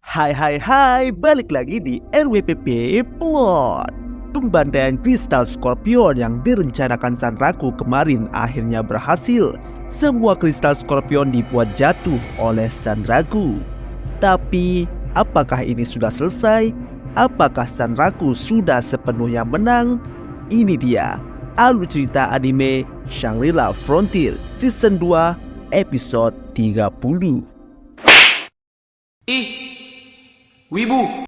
Hai, balik lagi di RWPP Plot. Pembantaian kristal Scorpion yang direncanakan Sanraku kemarin akhirnya berhasil. Semua kristal Scorpion dibuat jatuh oleh Sanraku. Tapi, apakah ini sudah selesai? Apakah Sanraku sudah sepenuhnya menang? Ini dia alur cerita anime Shangri-La Frontier Season 2 episode 30. Wibu.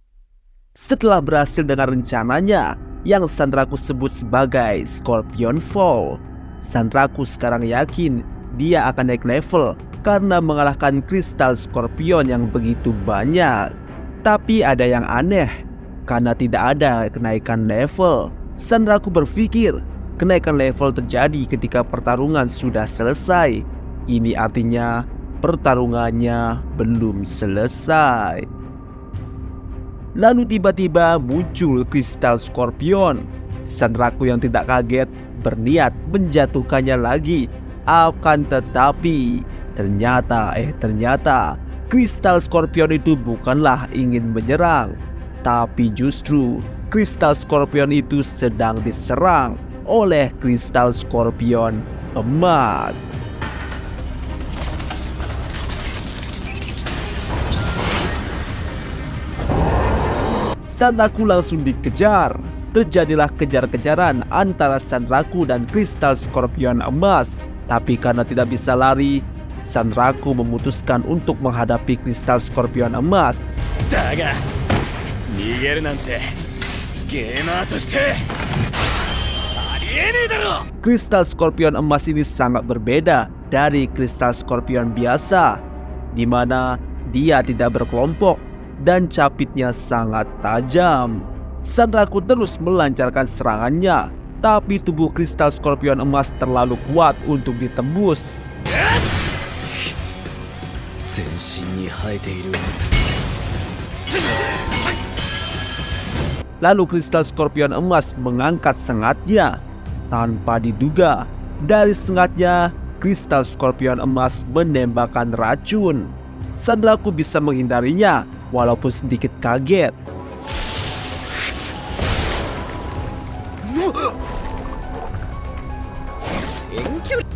Setelah berhasil dengan rencananya yang Sanraku sebut sebagai Scorpion Fall, Sanraku sekarang yakin dia akan naik level karena mengalahkan kristal Scorpion yang begitu banyak. Tapi ada yang aneh, karena tidak ada kenaikan level. Sanraku berpikir kenaikan level terjadi ketika pertarungan sudah selesai. Ini artinya pertarungannya belum selesai. Lalu tiba-tiba muncul kristal Scorpion. Sanraku yang tidak kaget berniat menjatuhkannya lagi. Akan tetapi ternyata kristal Scorpion itu bukanlah ingin menyerang, tapi justru kristal Scorpion itu sedang diserang oleh kristal Scorpion emas. Sanraku langsung dikejar. Terjadilah kejar-kejaran antara Sanraku dan kristal Scorpion emas. Tapi karena tidak bisa lari, Sanraku memutuskan untuk menghadapi kristal Scorpion emas. Kristal Scorpion emas ini sangat berbeda dari kristal Scorpion biasa, di mana dia tidak berkelompok dan capitnya sangat tajam. Sanraku terus melancarkan serangannya, tapi tubuh kristal Scorpion emas terlalu kuat untuk ditembus. Lalu kristal Scorpion emas mengangkat sengatnya. Tanpa diduga, dari sengatnya kristal Scorpion emas menembakkan racun. Sanraku bisa menghindarinya walaupun sedikit kaget.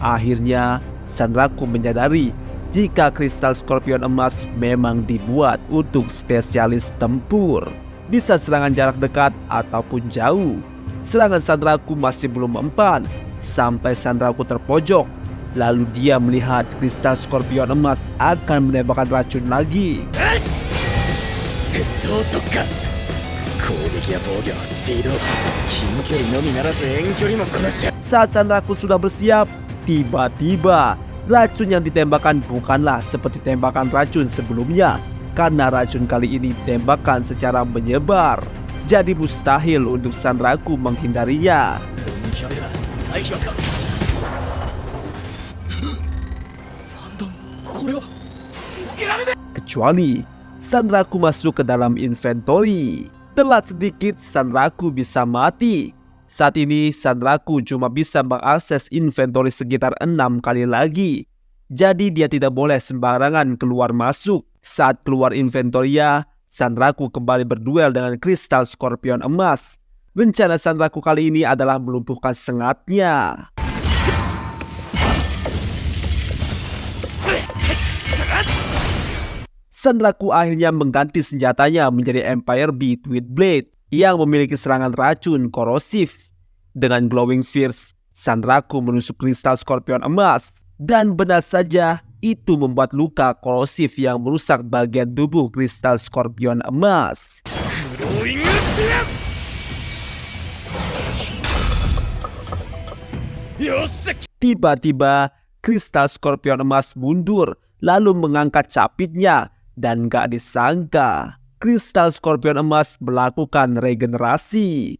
Akhirnya Sanraku menyadari jika kristal Scorpion emas memang dibuat untuk spesialis tempur. Bisa serangan jarak dekat ataupun jauh. Serangan Sanraku masih belum mempan sampai Sanraku terpojok. Lalu dia melihat kristal Scorpion emas akan menembakkan racun lagi. Saat Sanraku sudah bersiap, tiba-tiba racun yang ditembakkan bukanlah seperti tembakan racun sebelumnya. Karena racun kali ini ditembakkan secara menyebar, jadi mustahil untuk Sanraku menghindarinya. Kecuali Sanraku masuk ke dalam inventory. Telat sedikit Sanraku bisa mati. Saat ini Sanraku cuma bisa mengakses inventory sekitar 6 kali lagi. Jadi dia tidak boleh sembarangan keluar masuk. Saat keluar inventory-nya, Sanraku kembali berduel dengan kristal Scorpion emas. Rencana Sanraku kali ini adalah melumpuhkan sengatnya. Sanraku akhirnya mengganti senjatanya menjadi Empire Beat with Blade yang memiliki serangan racun korosif. Dengan Glowing Spheres, Sanraku menusuk kristal Scorpion emas. Dan benar saja, itu membuat luka korosif yang merusak bagian tubuh kristal Scorpion emas. Tiba-tiba, kristal Scorpion emas mundur lalu mengangkat capitnya. Dan gak disangka, kristal Scorpion emas melakukan regenerasi.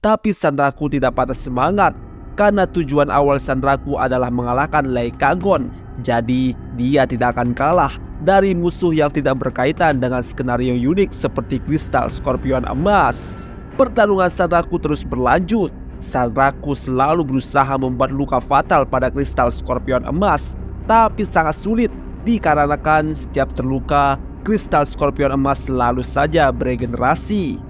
Tapi Sanraku tidak patah semangat, karena tujuan awal Sanraku adalah mengalahkan Leikagon. Jadi dia tidak akan kalah dari musuh yang tidak berkaitan dengan skenario unik seperti kristal Scorpion emas. Pertarungan Sanraku terus berlanjut. Sanraku selalu berusaha membuat luka fatal pada kristal Scorpion emas, tapi sangat sulit dikarenakan setiap terluka, kristal Scorpion emas selalu saja beregenerasi.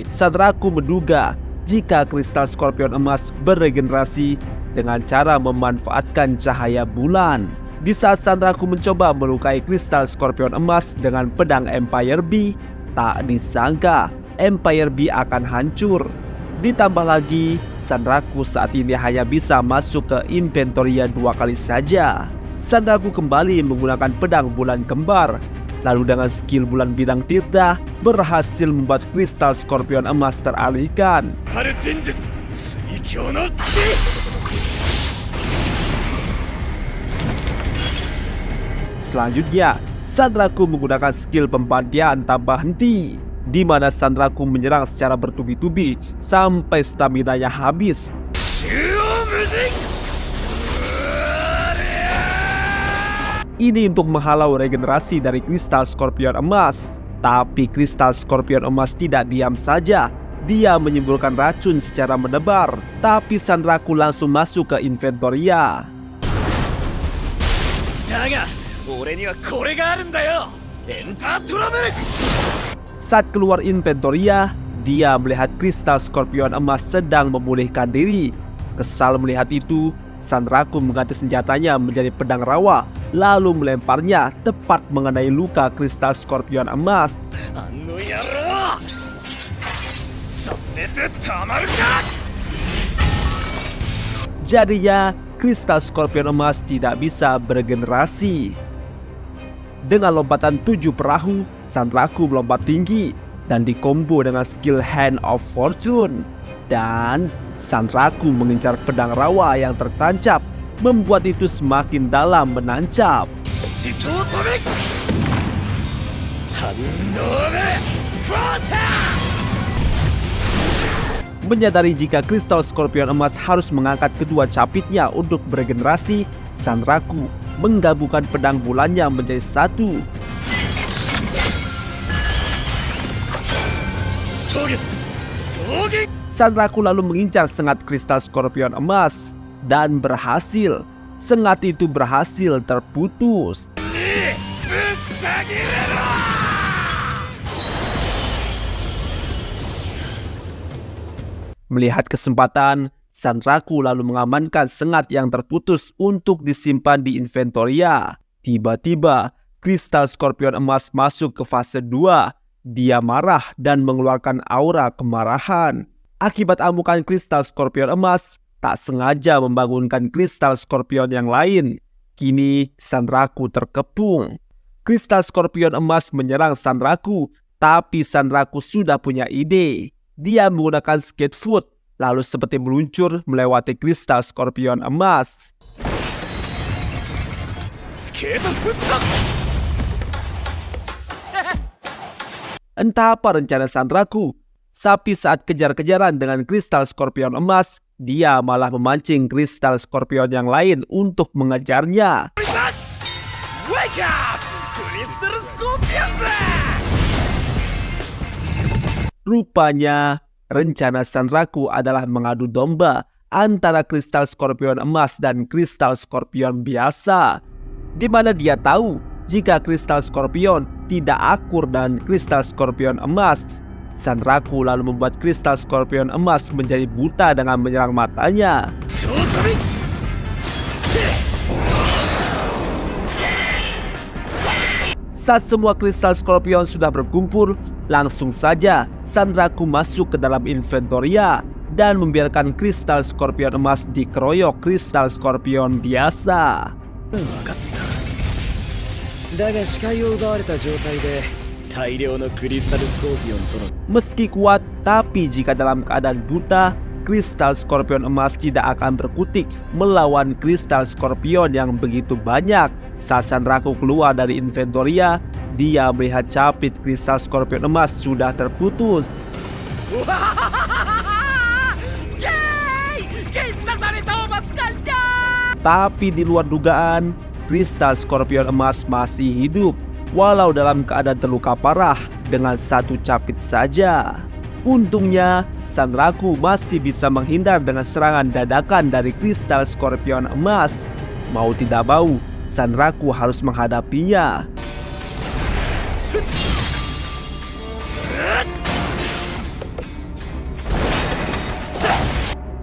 Sanraku menduga jika kristal Scorpion emas beregenerasi dengan cara memanfaatkan cahaya bulan. Di saat Sanraku mencoba melukai kristal Scorpion emas dengan pedang Empire B, tak disangka Empire B akan hancur. Ditambah lagi, Sanraku saat ini hanya bisa masuk ke inventory 2 kali saja. Sanraku kembali menggunakan pedang bulan kembar, lalu dengan skill bulan bidang tirta berhasil membuat kristal Scorpion emas teralihkan. Selanjutnya, Sanraku menggunakan skill pembantian tanpa henti, di mana Sanraku menyerang secara bertubi-tubi sampai stamina-nya habis. Ini untuk menghalau regenerasi dari kristal Scorpion emas. Tapi kristal Scorpion emas tidak diam saja. Dia menyemburkan racun secara menebar, tapi Sanraku langsung masuk ke inventoria. Saat keluar inventoria, dia melihat kristal Scorpion emas sedang memulihkan diri. Kesal melihat itu, Sanraku mengganti senjatanya menjadi pedang rawa, lalu melemparnya tepat mengenai luka kristal Scorpion emas. Jadinya, kristal Scorpion emas tidak bisa beregenerasi. Dengan lompatan 7 perahu, Sanraku melompat tinggi dan dikombo dengan skill Hand of Fortune. Dan Sanraku mengincar pedang rawa yang tertancap, membuat itu semakin dalam menancap. Menyadari jika kristal Scorpion emas harus mengangkat kedua capitnya untuk beregenerasi, Sanraku menggabungkan pedang bulannya menjadi satu. Sanraku lalu mengincar sengat kristal Scorpion emas dan berhasil. Sengat itu berhasil terputus. Melihat kesempatan, Sanraku lalu mengamankan sengat yang terputus untuk disimpan di inventoria. Tiba-tiba, kristal Scorpion emas masuk ke fase 2. Dia marah dan mengeluarkan aura kemarahan. Akibat amukan kristal Scorpion emas, tak sengaja membangunkan kristal Scorpion yang lain. Kini, Sanraku terkepung. Kristal Scorpion emas menyerang Sanraku, tapi Sanraku sudah punya ide. Dia menggunakan skate foot, lalu seperti meluncur melewati kristal Scorpion emas. Entah apa rencana Sanraku, tapi saat kejar-kejaran dengan kristal Scorpion emas, dia malah memancing kristal Scorpion yang lain untuk mengejarnya. Wake up! Kristal Scorpion! Rupanya, rencana Sanraku adalah mengadu domba antara kristal Scorpion emas dan kristal Scorpion biasa, di mana dia tahu jika kristal Scorpion tidak akur dengan kristal Scorpion emas. Sanraku lalu membuat kristal Scorpion emas menjadi buta dengan menyerang matanya. Saat semua kristal Scorpion sudah berkumpul, langsung saja Sanraku masuk ke dalam inventoria dan membiarkan kristal Scorpion emas dikeroyok kristal Scorpion biasa. Meski kuat, tapi jika dalam keadaan buta, kristal Scorpion emas tidak akan berkutik melawan kristal Scorpion yang begitu banyak. Saat Sanraku keluar dari inventoria, dia melihat capit kristal Scorpion emas sudah terputus. Tapi di luar dugaan, kristal Scorpion emas masih hidup walau dalam keadaan terluka parah dengan satu capit saja. Untungnya, Sang Raku masih bisa menghindar dengan serangan dadakan dari kristal Scorpion emas. Mau tidak mau, Sang Raku harus menghadapinya.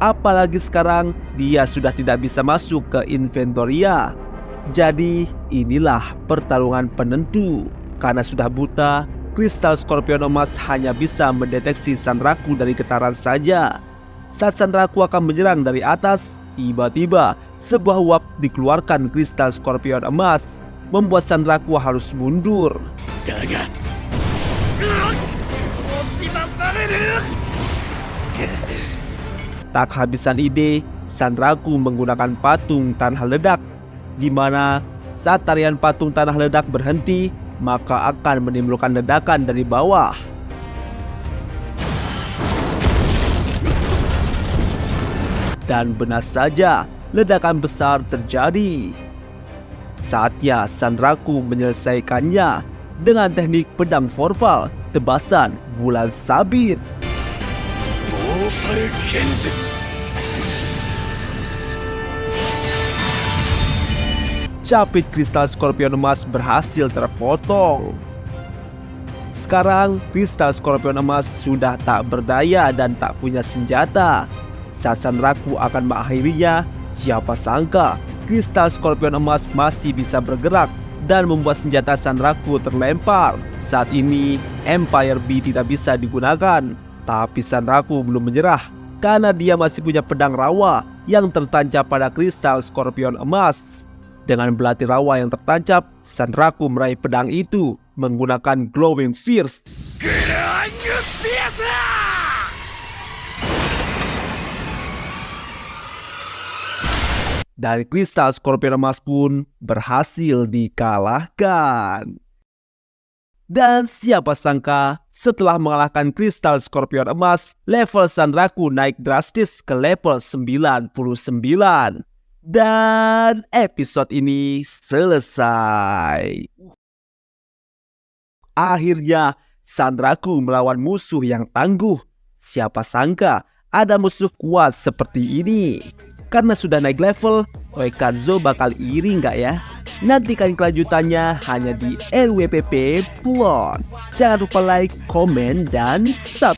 Apalagi sekarang dia sudah tidak bisa masuk ke Inventoria. Jadi inilah pertarungan penentu. Karena sudah buta, kristal Scorpion emas hanya bisa mendeteksi Sang Raku dari getaran saja. Saat Sang Raku akan menyerang dari atas, tiba-tiba sebuah uap dikeluarkan kristal Scorpion emas, membuat Sang Raku harus mundur. Tak kehabisan ide, Sang Raku menggunakan patung tanah ledak, di mana saat tarian patung tanah ledak berhenti, maka akan menimbulkan ledakan dari bawah. Dan benar saja, ledakan besar terjadi. Saatnya Sang Raku menyelesaikannya dengan teknik pedang Forval tebasan bulan sabit. Capit kristal Scorpion emas berhasil terpotong. Sekarang kristal Scorpion emas sudah tak berdaya dan tak punya senjata. Saat Sang Raku akan mengakhirinya, siapa sangka kristal Scorpion emas masih bisa bergerak dan membuat senjata Sang Raku terlempar. Saat ini Empire B tidak bisa digunakan, tapi Sang Raku belum menyerah karena dia masih punya pedang rawa yang tertancap pada kristal Scorpion emas. Dengan belati rawa yang tertancap, Sang Raku meraih pedang itu menggunakan Glowing Fierce. Dari kristal Scorpion emas pun berhasil dikalahkan. Dan siapa sangka setelah mengalahkan kristal Scorpion emas, level Sang Raku naik drastis ke level 99. Dan episode ini selesai. Akhirnya Sang Raku melawan musuh yang tangguh. Siapa sangka ada musuh kuat seperti ini. Karena sudah naik level, Oikazo bakal iri nggak ya? Nantikan kelanjutannya hanya di RWPP Plot. Jangan lupa like, komen, dan subscribe.